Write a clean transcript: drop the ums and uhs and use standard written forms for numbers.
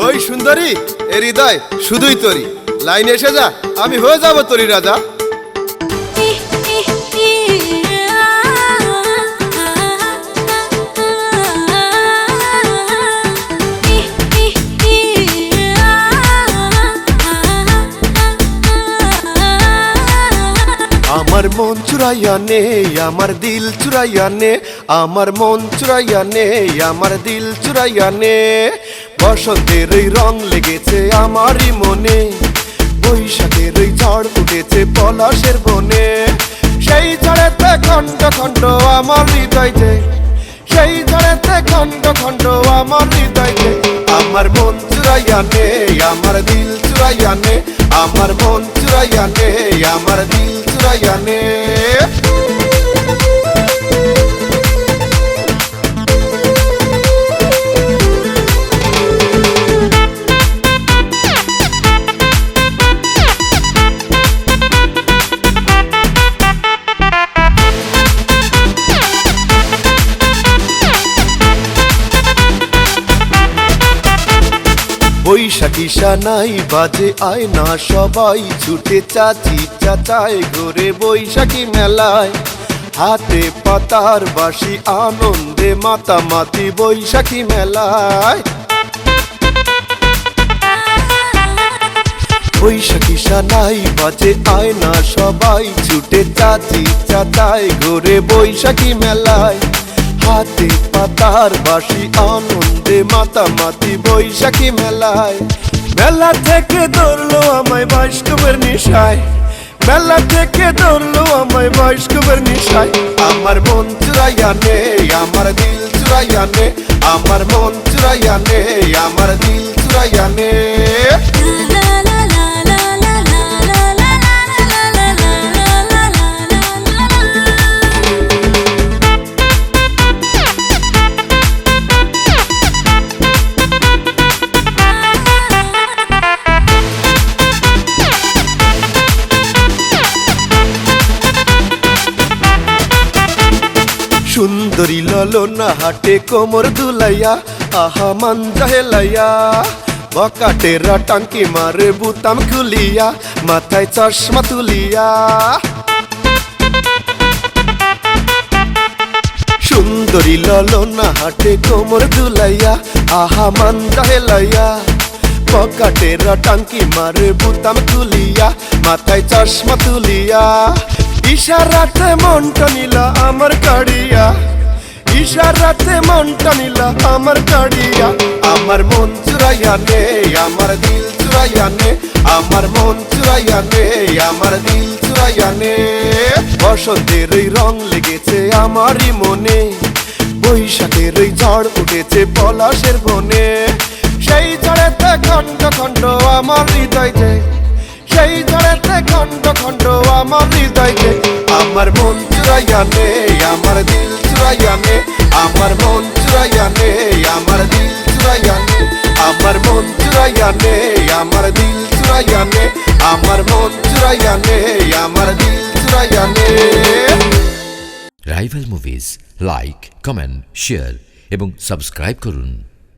ওই সুন্দরী এ হৃদয় শুধুই তোরি, লাইনে এসে যা, আমি হয়ে যাব তোরি রাজা। আমার মন চুরাইয়া নে, আমার দিল চুরাইয়া নে, আমার মন চুরাইয়া নে, আমার দিল চুরাইয়া নে। বসন্তের এই রং লেগেছে আমারই মনে, বৈশাখের এই ঝড় উঠেছে পলাশের বনে। সেই ঝড়েতে খণ্ড খণ্ড আমার হৃদয় যে, সেই ঝড়েতে খণ্ড খণ্ড আমার হৃদয় যে। আমার মন চুরাইয়া নে, আমার দিল চুরাইয়া নে, আমার মন চুরাইয়া নে, আমার দিল চুরাইয়া নে। বৈশাখী সানাই বাজে আয় না সবাই, ছুটে চাচি চাচায় ঘুরে বৈশাখী মেলায়। হাতে পাতার বাঁশি আনন্দে মাতামাতি বৈশাখী মেলায়। বৈশাখী সানাই বাজে আয় না সবাই, ছুটে চাচি চাচায় ঘুরে বৈশাখী মেলায়। হাতে পাতার বাঁশি আনন্দে মাতামাতি বৈশাখী মেলায়। মেলা থেকে ধরলো আমায় বৈষ্ণবের নিশায়, মেলা থেকে ধরলো আমায় বৈষ্ণবের নিশায়। আমার মন চুরাইয়া নে, আমার দিল চুরাইয়া নে, আমার মন চুরাইয়া নে, আমার দিল চুরাইয়া নে। সুন্দরী ললনা হাটে কোমর দুলাইয়া, আহা মাঞ্জা হেলাইয়া। বকাটেরা টাঙ্কি মারে বুতাম খুলিয়া, মাথায় চশমা তুলিয়া। সুন্দরী ললনা হাটে কোমর দুলাইয়া, আহা মাঞ্জা হেলাইয়া। বকাটেরা টাঙ্কি মারে বুতাম খুলিয়া, মাথায় চশমা তুলিয়া। ইশারাতে মনটা নিলা আমার কাড়িয়া, ইশারাতে মনটা নিলা আমার কাড়িয়া। আমার মন চুরাইয়া নে, আমার দিল চুরাইয়া নে, আমার মন চুরাইয়া নে, আমার দিল চুরাইয়া নে। বসন্তের এই রং লেগেছে আমারই মনে, বৈশাখের এই ঝড় উঠেছে পলাশের বনে। সেই ঝড়েতে খণ্ড খণ্ড আমার হৃদয় যে, সেই ঝড়েতে খণ্ড খণ্ড আমার হৃদয় যে। আমার মন চুরাইয়া নে, আমার দিল চুরাইয়া নে, আমার মন চুরাইয়া নে, আমার দিল চুরাইয়া নে। আমার মন চুরাইয়া নে, আমার দিল চুরাইয়া নে, আমার মন চুরাইয়া নে, আমার দিল চুরাইয়া নে। Rival movies like, comment, share এবং সাবস্ক্রাইব করুন।